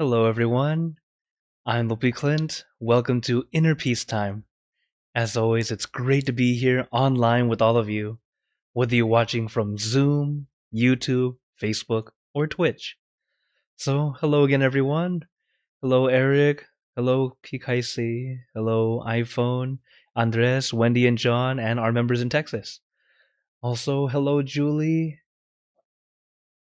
Hello, everyone. I'm Lopi Clint. Welcome to Inner Peace Time. As always, it's great to be here online with all of you, whether you're watching from Zoom, YouTube, Facebook, or Twitch. So, hello again, everyone. Hello, Eric. Hello, Kikaisi. Hello, iPhone, Andres, Wendy, and John, and our members in Texas. Also, hello, Julie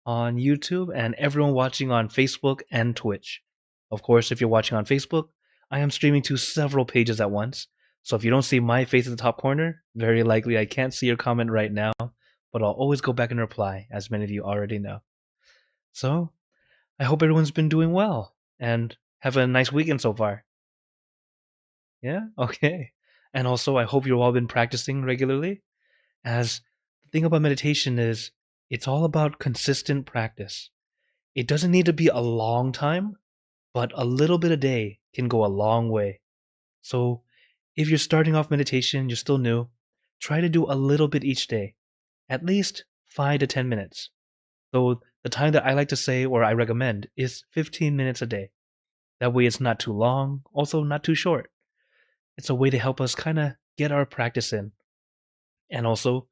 on YouTube and everyone watching on Facebook and Twitch. Of course, if you're watching on Facebook, I am streaming to several pages at once. So if you don't see my face at the top corner, very likely I can't see your comment right now, but I'll always go back and reply, as many of you already know. So I hope everyone's been doing well and have a nice weekend so far. Yeah? Okay. And also, I hope you've all been practicing regularly, as the thing about meditation is it's all about consistent practice. It doesn't need to be a long time, but a little bit a day can go a long way. So if you're starting off meditation, you're still new, try to do a little bit each day, at least 5 to 10 minutes. Though the time that I like to say or I recommend is 15 minutes a day. That way it's not too long, also not too short. It's a way to help us kind of get our practice in. And also,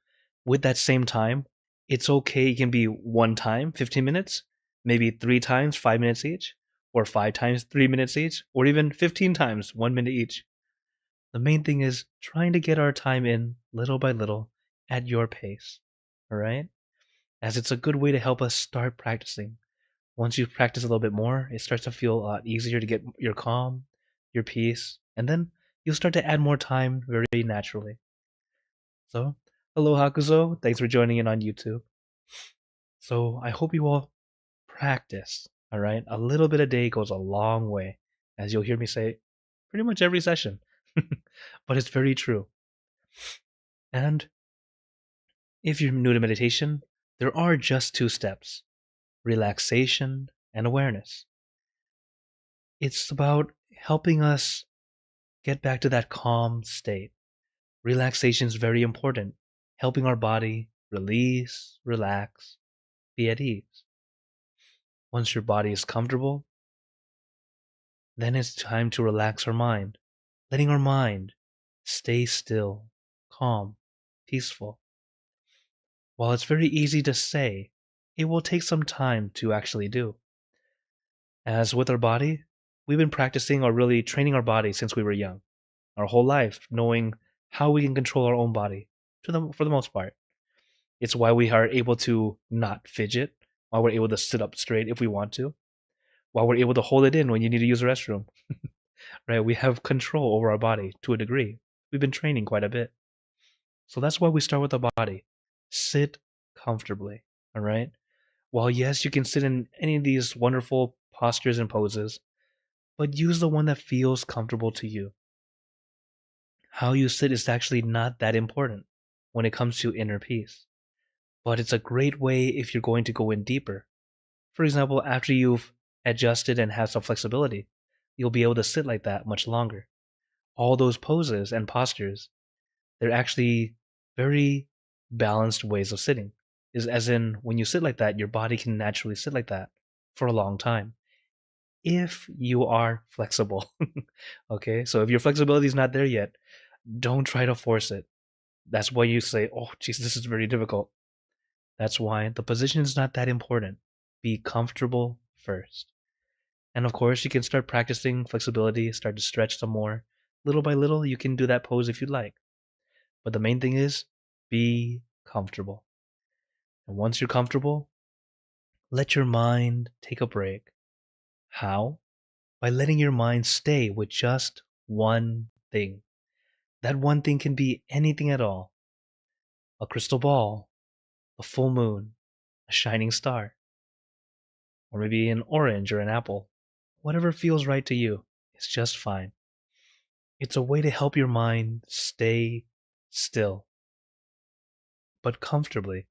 with that same time, it's okay. It can be one time, 15 minutes, maybe 3 times, 5 minutes each, or 5 times, 3 minutes each, or even 15 times, 1 minute each. The main thing is trying to get our time in little by little at your pace. All right? As it's a good way to help us start practicing. Once you practice a little bit more, it starts to feel a lot easier to get your calm, your peace, and then you'll start to add more time very naturally. So, hello Hakuzo, thanks for joining in on YouTube. So, I hope you all practice, all right? A little bit a day goes a long way, as you'll hear me say pretty much every session. But it's very true. And if you're new to meditation, there are just 2 steps: relaxation and awareness. It's about helping us get back to that calm state. Relaxation is very important, helping our body release, relax, be at ease. Once your body is comfortable, then it's time to relax our mind, letting our mind stay still, calm, peaceful. While it's very easy to say, it will take some time to actually do. As with our body, we've been practicing or really training our body since we were young, our whole life, knowing how we can control our own body for the most part. It's why we are able to not fidget, why we're able to sit up straight if we want to, why we're able to hold it in when you need to use the restroom. Right? We have control over our body to a degree. We've been training quite a bit. So that's why we start with the body. Sit comfortably. All right? While yes, you can sit in any of these wonderful postures and poses, but use the one that feels comfortable to you. How you sit is actually not that important when it comes to inner peace, but it's a great way if you're going to go in deeper. For example, after you've adjusted and have some flexibility, you'll be able to sit like that much longer. All those poses and postures, they're actually very balanced ways of sitting. Is as in when you sit like that, your body can naturally sit like that for a long time if you are flexible. Okay, so if your flexibility is not there yet, don't try to force it. That's why you say, "Oh, geez, this is very difficult." That's why the position is not that important. Be comfortable first. And of course, you can start practicing flexibility, start to stretch some more. Little by little, you can do that pose if you'd like. But the main thing is be comfortable. And once you're comfortable, let your mind take a break. How? By letting your mind stay with just one thing. That one thing can be anything at all: a crystal ball, a full moon, a shining star, or maybe an orange or an apple. Whatever feels right to you is just fine. It's a way to help your mind stay still, but comfortably,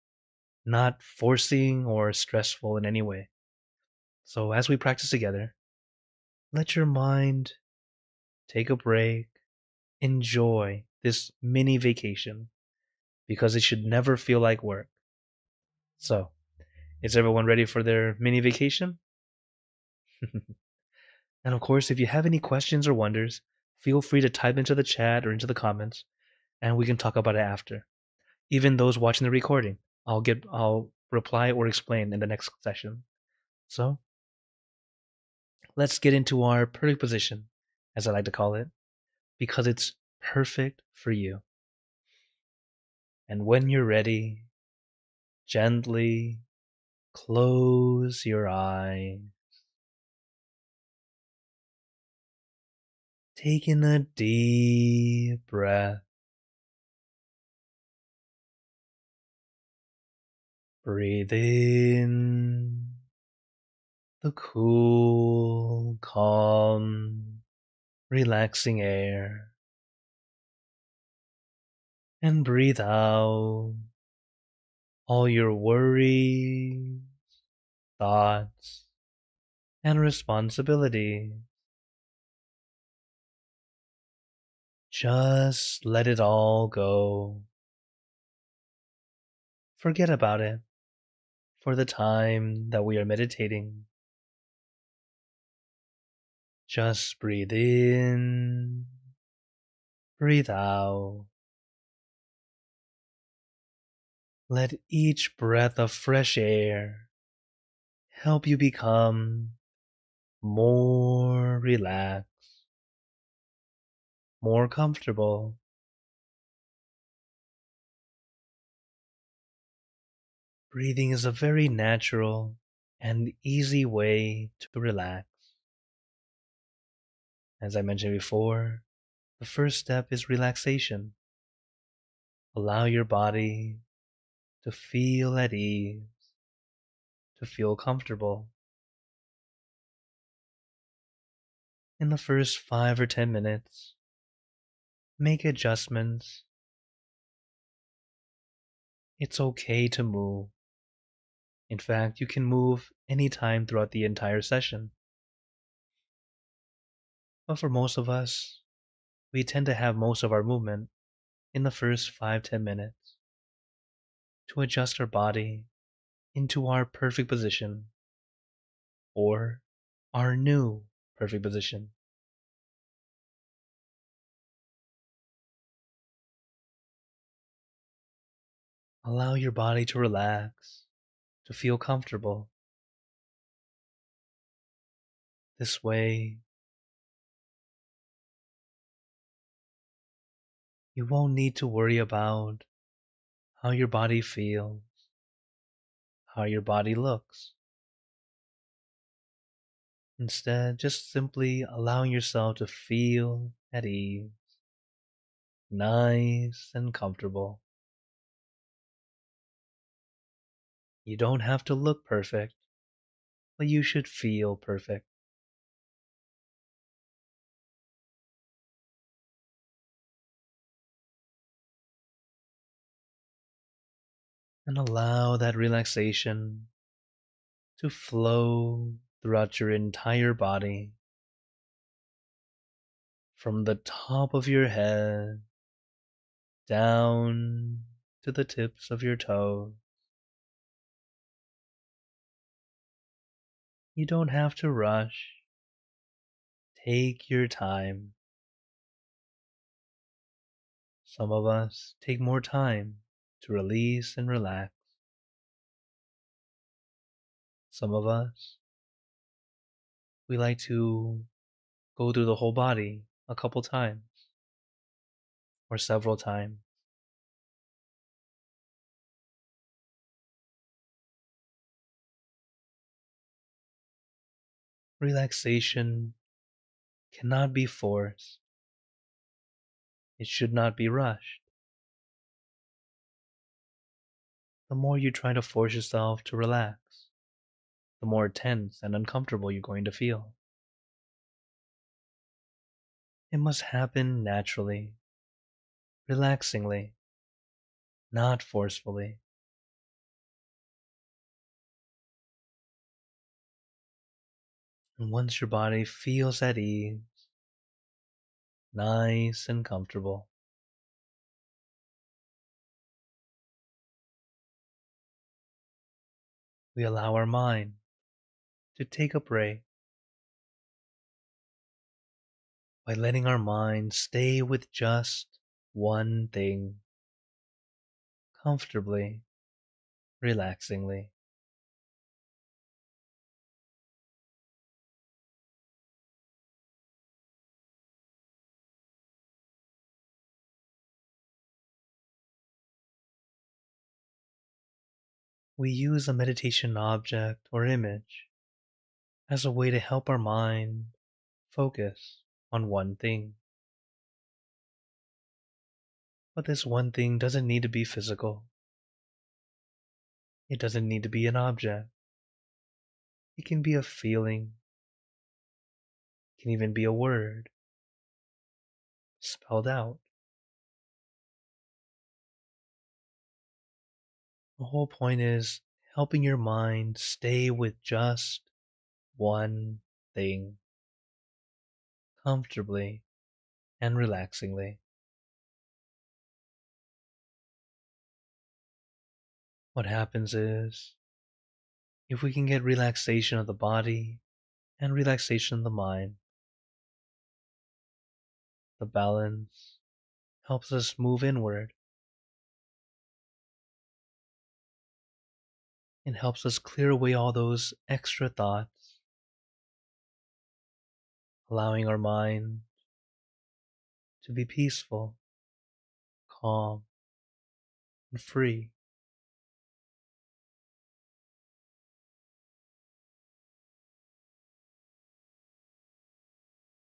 not forcing or stressful in any way. So as we practice together, let your mind take a break, enjoy this mini vacation, because it should never feel like work. So, is everyone ready for their mini vacation? And of course, if you have any questions or wonders, feel free to type into the chat or into the comments, and we can talk about it after. Even those watching the recording, I'll reply or explain in the next session. So let's get into our perfect position, as I like to call it, because it's perfect for you. And when you're ready, gently close your eyes. Take in a deep breath. Breathe in the cool, calm, relaxing air. And breathe out all your worries, thoughts, and responsibilities. Just let it all go. Forget about it for the time that we are meditating. Just breathe in, breathe out. Let each breath of fresh air help you become more relaxed, more comfortable. Breathing is a very natural and easy way to relax. As I mentioned before, the first step is relaxation. Allow your body to feel at ease, to feel comfortable. In the first 5 or 10 minutes, make adjustments. It's okay to move. In fact, you can move anytime throughout the entire session. But for most of us, we tend to have most of our movement in the first 5-10 minutes to adjust our body into our perfect position or our new perfect position. Allow your body to relax, to feel comfortable. This way, you won't need to worry about how your body feels, how your body looks. Instead, just simply allowing yourself to feel at ease, nice and comfortable. You don't have to look perfect, but you should feel perfect. And allow that relaxation to flow throughout your entire body, from the top of your head down to the tips of your toes. You don't have to rush. Take your time. Some of us take more time to release and relax. Some of us, we like to go through the whole body a couple times or several times. Relaxation cannot be forced. It should not be rushed. The more you try to force yourself to relax, the more tense and uncomfortable you're going to feel. It must happen naturally, relaxingly, not forcefully. And once your body feels at ease, nice and comfortable, we allow our mind to take a break, by letting our mind stay with just one thing, comfortably, relaxingly. We use a meditation object or image as a way to help our mind focus on one thing. But this one thing doesn't need to be physical. It doesn't need to be an object. It can be a feeling. It can even be a word spelled out. The whole point is helping your mind stay with just one thing, comfortably and relaxingly. What happens is, if we can get relaxation of the body and relaxation of the mind, the balance helps us move inward. It helps us clear away all those extra thoughts, allowing our mind to be peaceful, calm, and free.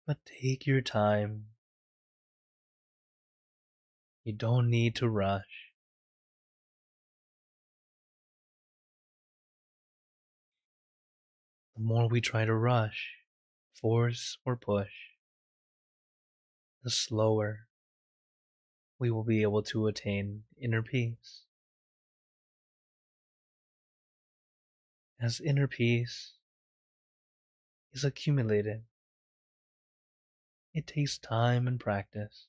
But take your time. You don't need to rush. The more we try to rush, force, or push, the slower we will be able to attain inner peace. As inner peace is accumulated, it takes time and practice.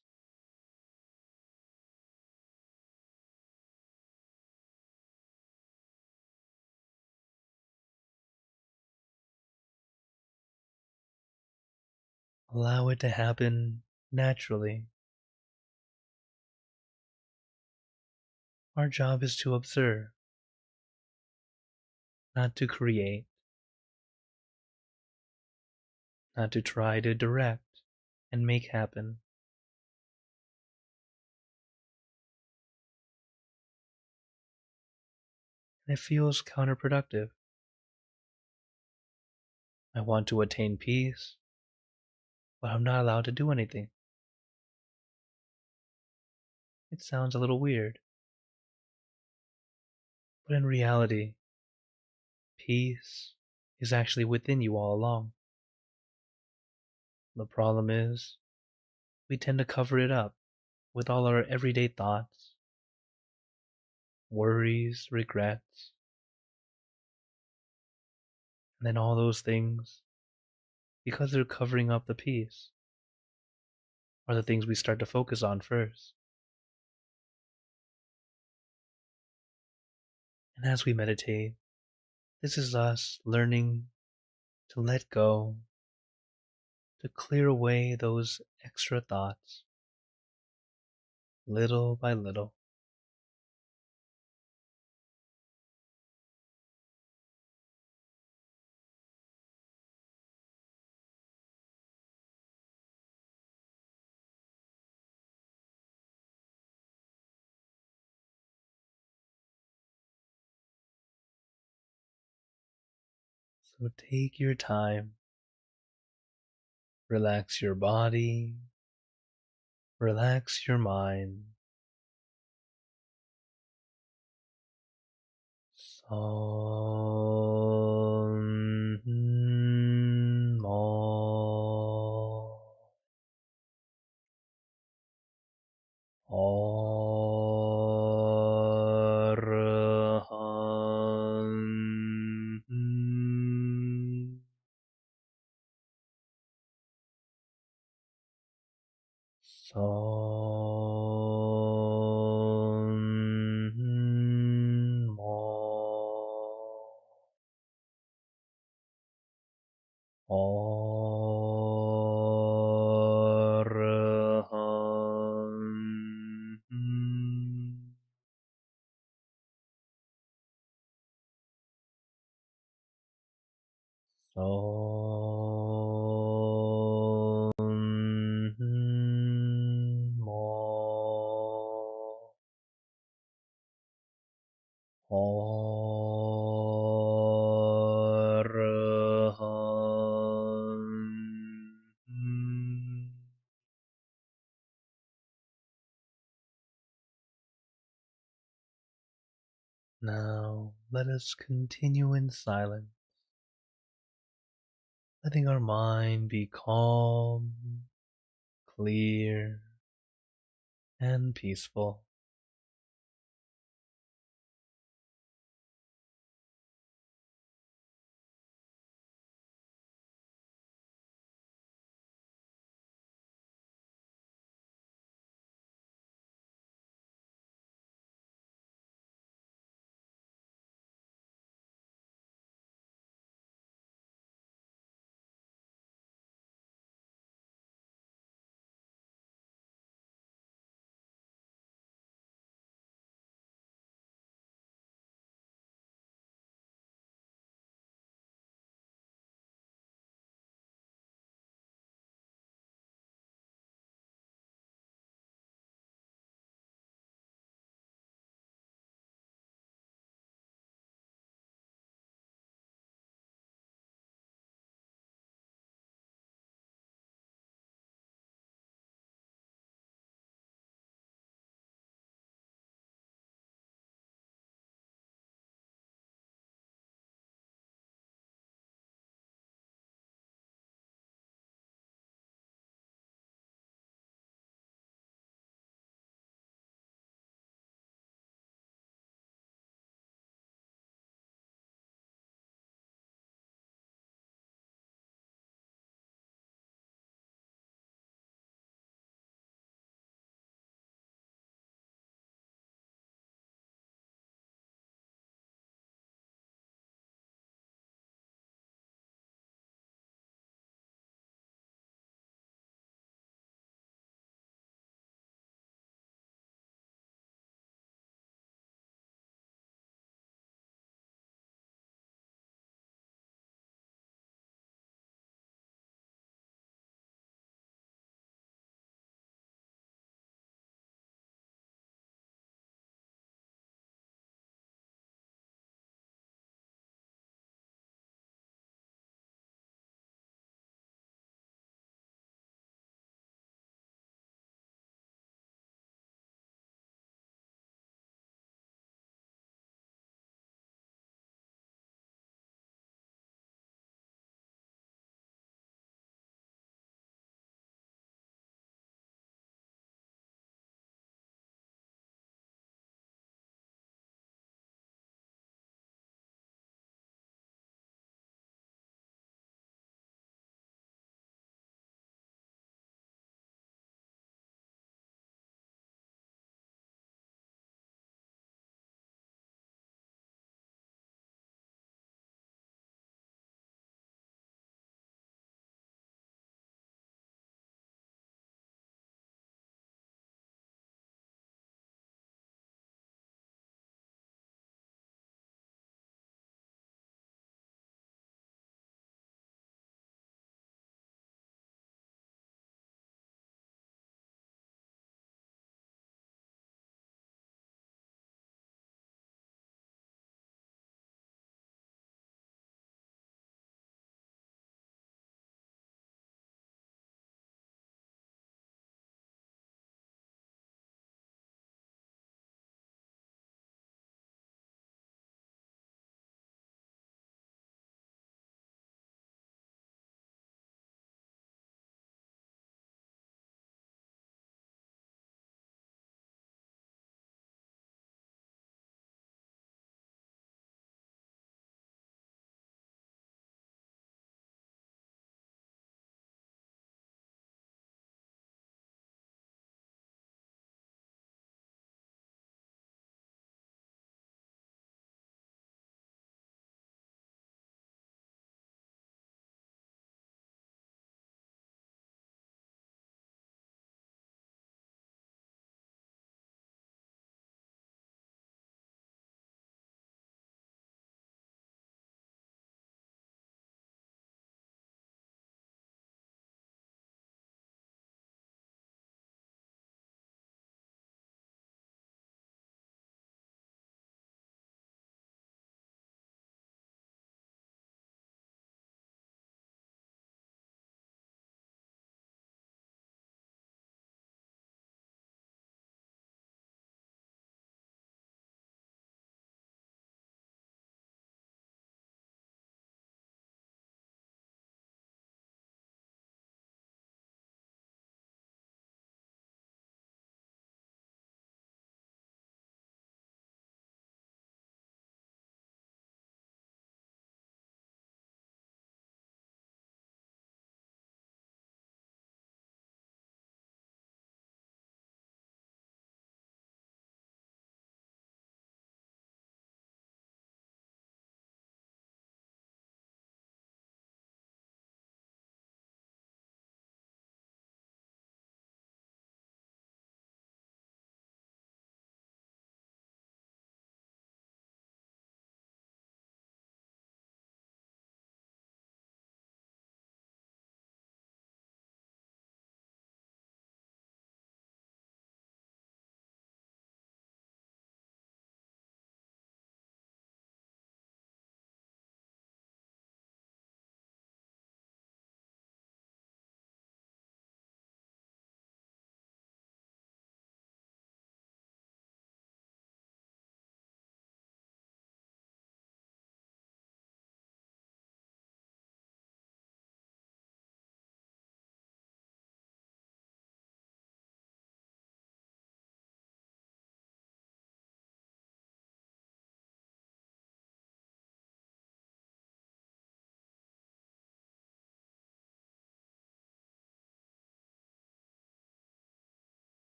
Allow it to happen naturally. Our job is to observe, not to create, not to try to direct and make happen. And it feels counterproductive. I want to attain peace, but I'm not allowed to do anything. It sounds a little weird. But in reality, peace is actually within you all along. The problem is, we tend to cover it up with all our everyday thoughts, worries, regrets, and then all those things, because they're covering up the peace, are the things we start to focus on first. And as we meditate, this is us learning to let go, to clear away those extra thoughts, little by little. So take your time, relax your body, relax your mind. Mo. Araham. Mo. Araham. Now let us continue in silence, letting our mind be calm, clear, and peaceful.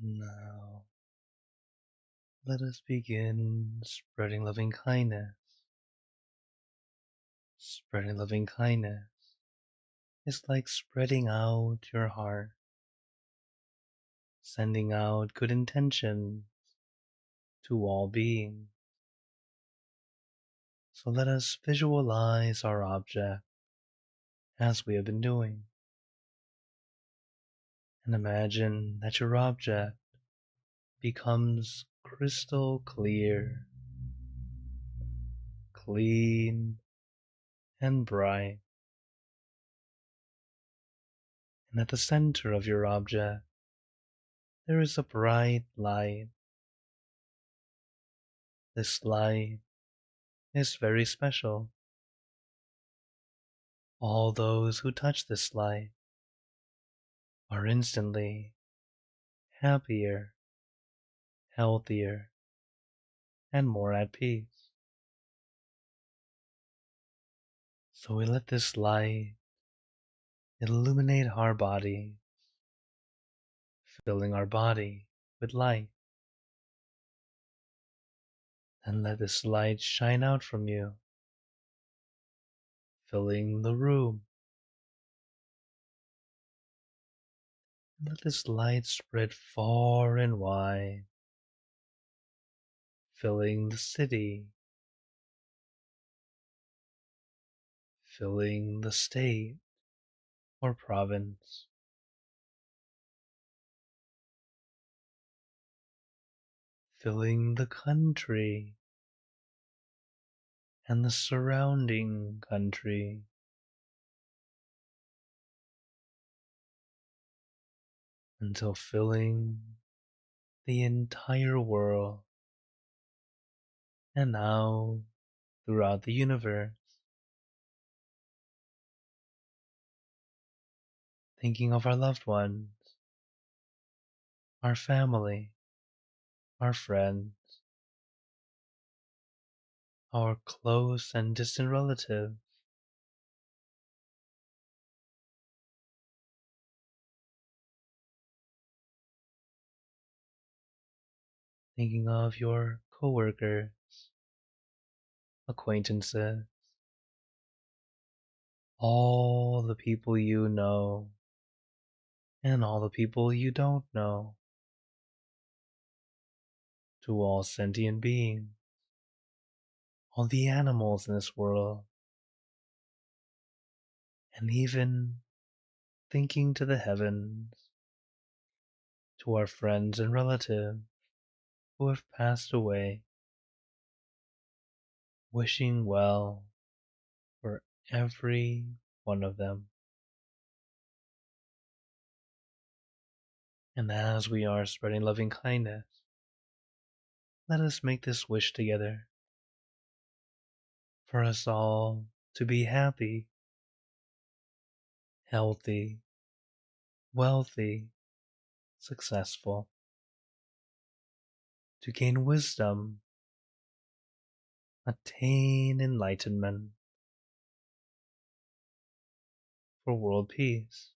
Now, let us begin spreading loving kindness. Spreading loving kindness is like spreading out your heart, sending out good intentions to all beings. So let us visualize our object as we have been doing, and imagine that your object becomes crystal clear, clean, and bright. And at the center of your object, there is a bright light. This light is very special. All those who touch this light are instantly happier, healthier, and more at peace. So we let this light illuminate our body, filling our body with light. And let this light shine out from you, filling the room. And let this light spread far and wide, filling the city, filling the state or province, filling the country and the surrounding country, until filling the entire world, and now throughout the universe. Thinking of our loved ones, our family, our friends, our close and distant relatives, thinking of your coworkers, acquaintances, all the people you know, and all the people you don't know, to all sentient beings, all the animals in this world, and even thinking to the heavens, to our friends and relatives who have passed away, wishing well for every one of them. And as we are spreading loving kindness, let us make this wish together for us all to be happy, healthy, wealthy, successful, to gain wisdom, attain enlightenment, for world peace.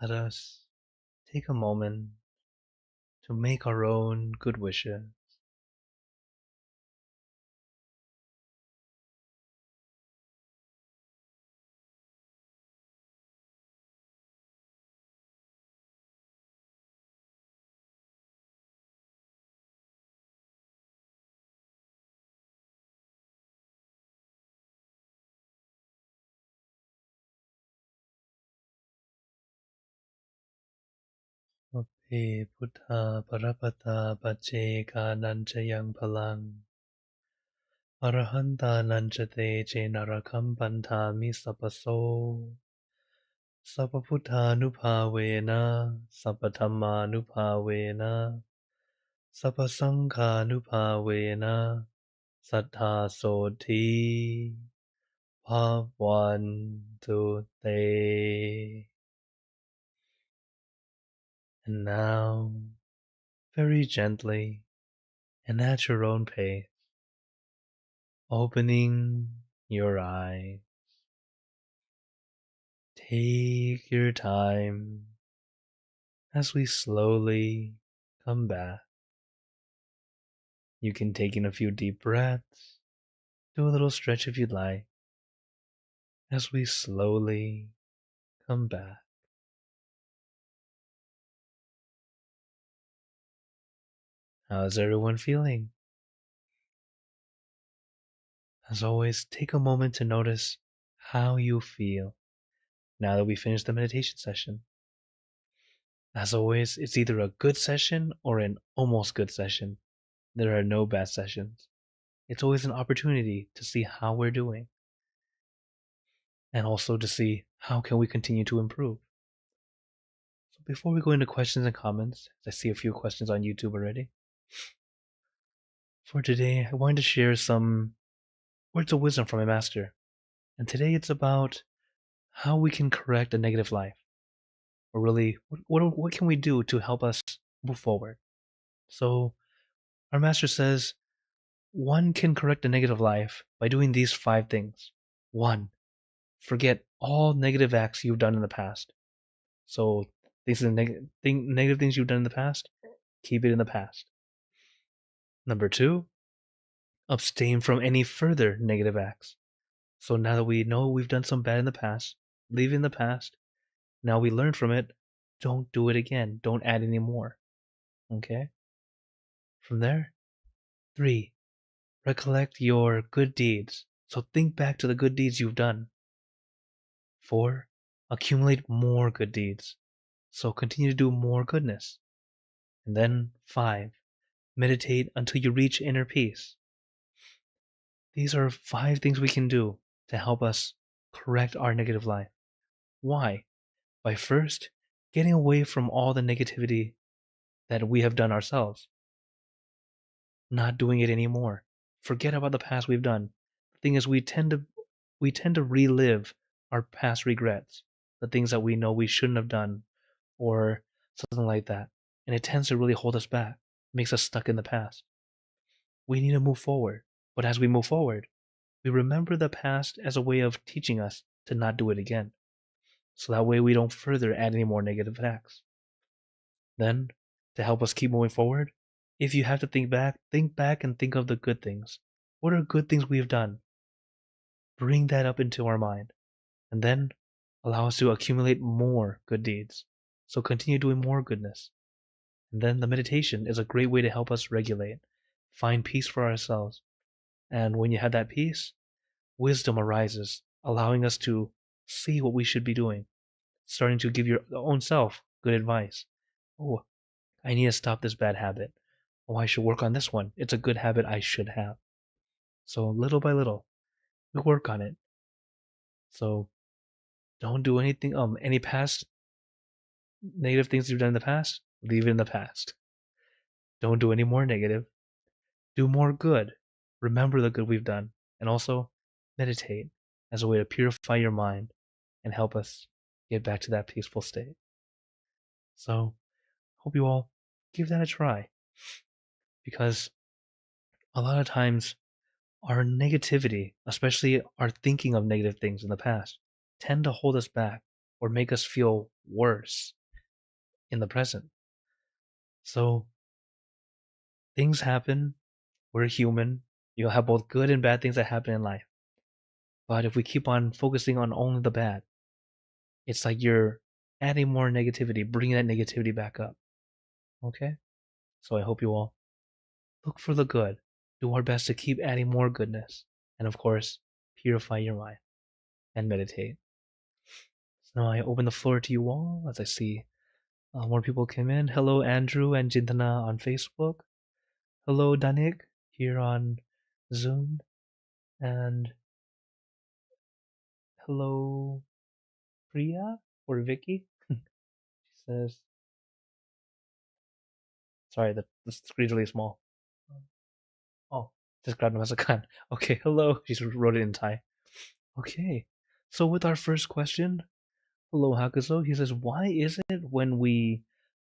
Let us take a moment to make our own good wishes. Ope Buddha Parapata Pacheka Nanchayang Palang Arahanta Nanchate Chenarakam Pantami Sapaso Sapaputtanupavena Sapatammanupavena Sapasanghanupavena Sattha Soti Bhavantu Te. And now, very gently and at your own pace, opening your eyes, Take your time as we slowly come back. You can take in a few deep breaths, do a little stretch if you'd like, as we slowly come back. How's everyone feeling? As always, take a moment to notice how you feel now that we finished the meditation session. As always, it's either a good session or an almost good session. There are no bad sessions. It's always an opportunity to see how we're doing and also to see how can we continue to improve. So before we go into questions and comments, as I see a few questions on YouTube already, for today I wanted to share some words of wisdom from my master. And today it's about how we can correct a negative life. Or really, what can we do to help us move forward? So our master says, one can correct a negative life by doing these 5 things. 1. Forget all negative acts you've done in the past. So these are negative things you've done in the past, keep it in the past. Number 2, abstain from any further negative acts. So now that we know we've done some bad in the past, leave it in the past. Now we learn from it, don't do it again. Don't add any more. Okay? From there, 3, recollect your good deeds. So think back to the good deeds you've done. 4, accumulate more good deeds. So continue to do more goodness. And then 5, meditate until you reach inner peace. These are 5 things we can do to help us correct our negative life. Why? By first, getting away from all the negativity that we have done ourselves. Not doing it anymore. Forget about the past we've done. The thing is, we tend to relive our past regrets, the things that we know we shouldn't have done, or something like that. And it tends to really hold us back, makes us stuck in the past. We need to move forward. But as we move forward, we remember the past as a way of teaching us to not do it again. So that way we don't further add any more negative acts. Then, to help us keep moving forward, if you have to think back and think of the good things. What are good things we have done? Bring that up into our mind. And then allow us to accumulate more good deeds. So continue doing more goodness. And then the meditation is a great way to help us regulate, find peace for ourselves. And when you have that peace, wisdom arises, allowing us to see what we should be doing, starting to give your own self good advice. Oh, I need to stop this bad habit. Oh, I should work on this one. It's a good habit I should have. So little by little, we work on it. So don't do anything, any past negative things you've done in the past, leave it in the past. Don't do any more negative. Do more good. Remember the good we've done. And also meditate as a way to purify your mind and help us get back to that peaceful state. So hope you all give that a try, because a lot of times our negativity, especially our thinking of negative things in the past, tend to hold us back or make us feel worse in the present. So things happen. We're human. You'll have both good and bad things that happen in life. But if we keep on focusing on only the bad, it's like you're adding more negativity, bringing that negativity back up. Okay? So I hope you all look for the good, do our best to keep adding more goodness, and of course, purify your mind and meditate. So now I open the floor to you all as I see more people came in. Hello, Andrew and Jintana on Facebook. Hello, Danik here on Zoom. And hello, Priya or Vicky. She says, sorry, the screen's really small. Oh, just grabbed him as a gun. Okay, hello. She wrote it in Thai. Okay, so with our first question, hello, Hakuso. He says, why is it when we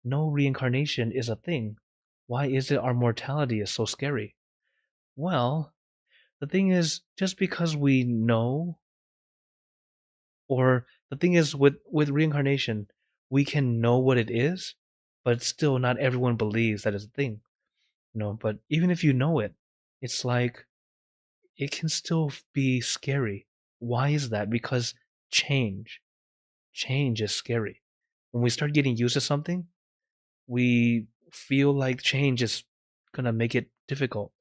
know reincarnation is a thing, why is it our mortality is so scary? Well, the thing is, just because we know, or The thing is, with reincarnation, we can know what it is, but still not everyone believes that it's a thing. But even if you know it, it's like it can still be scary. Why is that? Because change. Change is scary. When we start getting used to something, we feel like change is gonna make it difficult.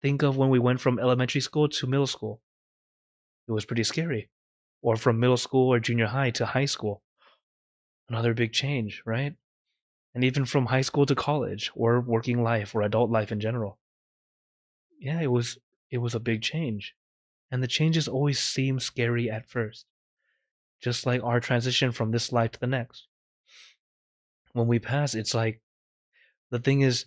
Think of when we went from elementary school to middle school. It was pretty scary. Or from middle school or junior high to high school. Another big change, right? And even from high school to college or working life or adult life in general. Yeah, it was a big change. And the changes always seem scary at first. Just like our transition from this life to the next. When we pass, it's like the thing is,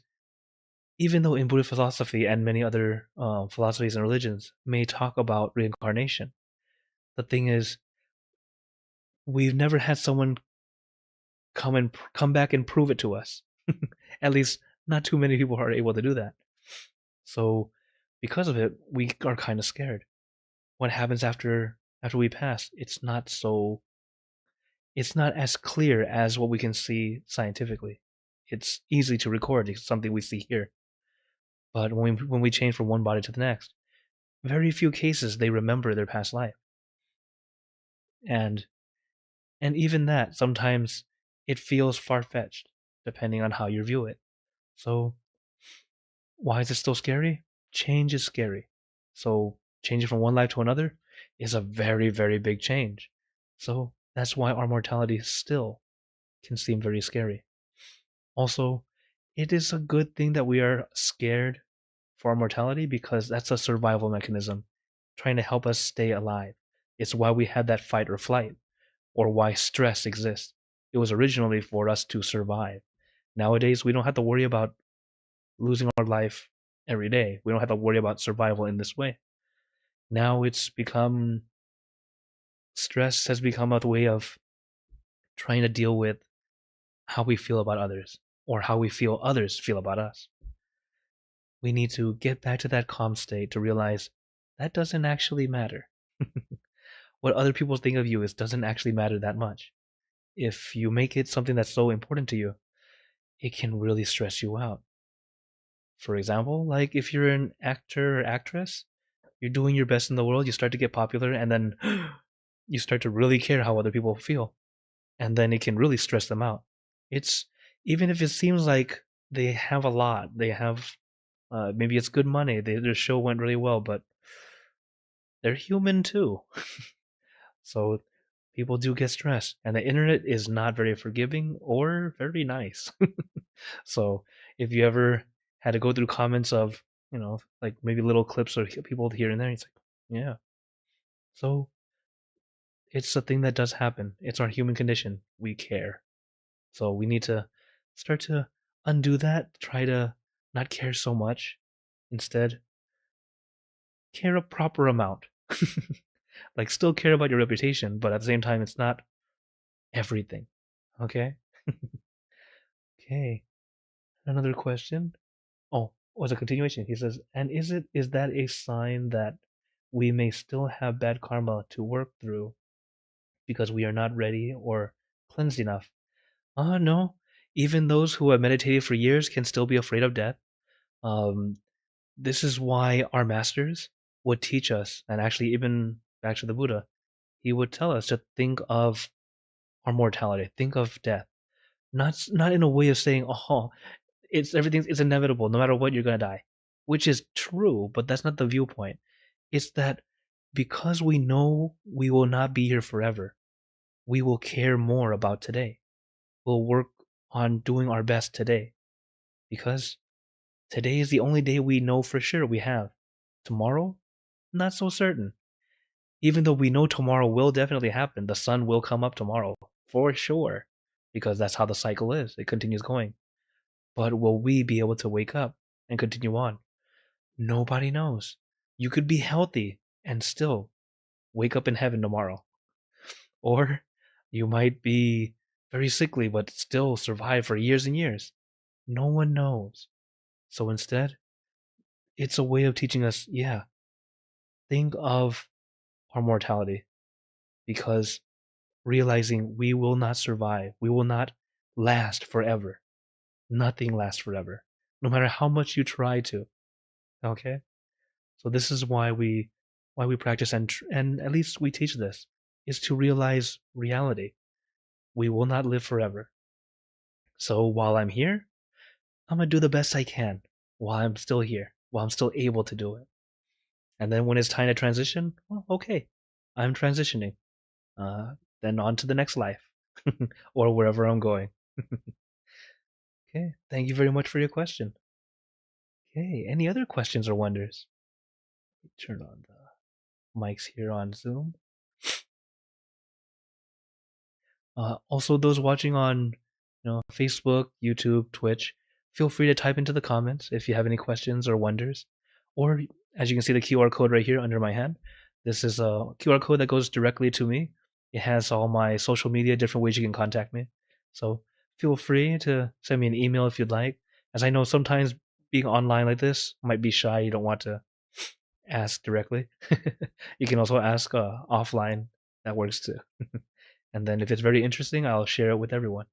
even though in Buddhist philosophy and many other philosophies and religions may talk about reincarnation, the thing is, we've never had someone come back and prove it to us. At least, not too many people are able to do that. So, because of it, we are kind of scared. What happens after we pass? It's not as clear as what we can see scientifically. It's easy to record. It's something we see here. But when we change from one body to the next, very few cases they remember their past life. And even that sometimes it feels far-fetched depending on how you view it. So why is it still scary? Change is scary. So changing from one life to another is a very, very big change. So that's why our mortality still can seem very scary. Also, it is a good thing that we are scared for our mortality because that's a survival mechanism trying to help us stay alive. It's why we had that fight or flight, or why stress exists. It was originally for us to survive. Nowadays, we don't have to worry about losing our life every day. We don't have to worry about survival in this way. Now stress has become a way of trying to deal with how we feel about others or how we feel others feel about us. We need to get back to that calm state to realize that doesn't actually matter. What other people think of you doesn't actually matter that much. If you make it something that's so important to you, it can really stress you out. For example, like if you're an actor or actress, you're doing your best in the world, you start to get popular, and then you start to really care how other people feel. And then it can really stress them out. It's even if it seems like they have a lot, they have maybe it's good money, their show went really well, but they're human too. So people do get stressed, and the internet is not very forgiving or very nice. So if you ever had to go through comments of, like maybe little clips or people here and there, it's like, yeah. So it's a thing that does happen. It's our human condition. We care. So we need to start to undo that, try to not care so much. Instead, care a proper amount. Like, still care about your reputation, but at the same time, it's not everything. Okay? Okay. Another question. Oh, was a continuation. He says, and is that a sign that we may still have bad karma to work through because we are not ready or cleansed enough? No. Even those who have meditated for years can still be afraid of death. Um, this is why our masters would teach us, and actually even back to the Buddha, he would tell us to think of our mortality, think of death. Not in a way of saying, oh, it's inevitable, no matter what you're gonna die. Which is true, but that's not the viewpoint. It's that because we know we will not be here forever, we will care more about today. We'll work on doing our best today. Because today is the only day we know for sure we have. Tomorrow? Not so certain. Even though we know tomorrow will definitely happen, the sun will come up tomorrow, for sure. Because that's how the cycle is. It continues going. But will we be able to wake up and continue on? Nobody knows. You could be healthy and still wake up in heaven tomorrow. Or you might be very sickly but still survive for years and years. No one knows. So instead, it's a way of teaching us, yeah, think of our mortality because realizing we will not survive. We will not last forever. Nothing lasts forever, no matter how much you try to. Okay? So this is why we practice and at least we teach this is to realize reality. We will not live forever. So while I'm here, I'm gonna do the best I can while I'm still here, while I'm still able to do it. And then when it's time to transition, well, okay, I'm transitioning. Then on to the next life or wherever I'm going. Okay, thank you very much for your question. Okay, any other questions or wonders? Turn on the mics here on Zoom. Also, those watching on Facebook, YouTube, Twitch, feel free to type into the comments if you have any questions or wonders. Or as you can see the QR code right here under my hand, this is a QR code that goes directly to me. It has all my social media, different ways you can contact me. So feel free to send me an email if you'd like. As I know sometimes being online like this might be shy, you don't want to ask directly. You can also ask offline. That works too. And then if it's very interesting, I'll share it with everyone.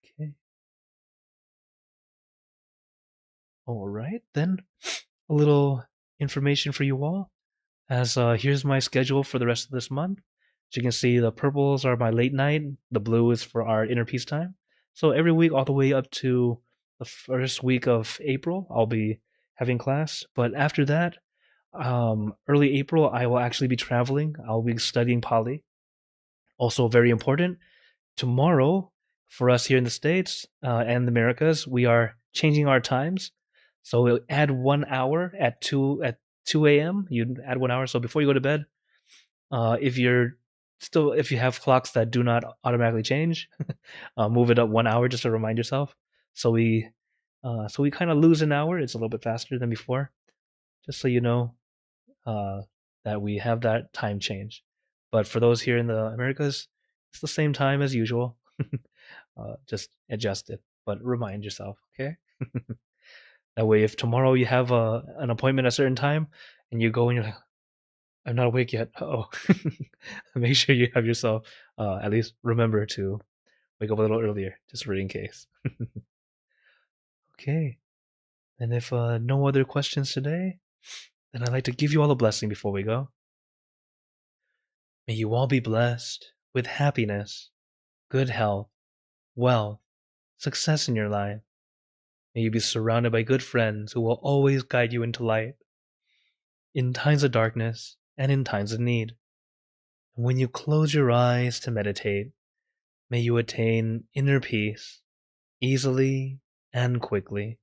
Okay. All right, then a little information for you all. As here's my schedule for the rest of this month. As you can see, the purples are my late night. The blue is for our inner peace time. So every week, all the way up to the first week of April, I'll be having class. But after that, early April, I will actually be traveling. I'll be studying Pali. Also, very important, tomorrow for us here in the States and the Americas, we are changing our times. So we'll add 1 hour at 2 a.m. You add 1 hour. So before you go to bed, if you have clocks that do not automatically change, move it up 1 hour just to remind yourself. So we kind of lose an hour. It's a little bit faster than before, just so you know uh, that we have that time change. But for those here in the Americas, it's the same time as usual. Just adjust it, but remind yourself, okay? That way, if tomorrow you have an appointment at a certain time and you go and you're like, I'm not awake yet, oh, make sure you have yourself at least remember to wake up a little earlier, just in case. Okay, and if no other questions today, then I'd like to give you all a blessing before we go. May you all be blessed with happiness, good health, wealth, success in your life. May you be surrounded by good friends who will always guide you into light in times of darkness and in times of need. And when you close your eyes to meditate, may you attain inner peace easily and quickly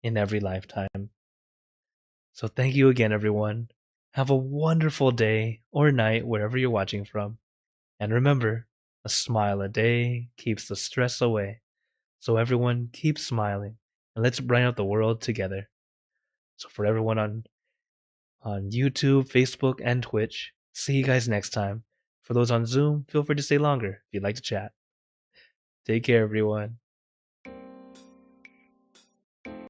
in every lifetime. So thank you again, everyone. Have a wonderful day or night wherever you're watching from. And remember, a smile a day keeps the stress away. So everyone, keep smiling and let's brighten up the world together. So for everyone on YouTube, Facebook, and Twitch, see you guys next time. For those on Zoom, feel free to stay longer if you'd like to chat. Take care, everyone.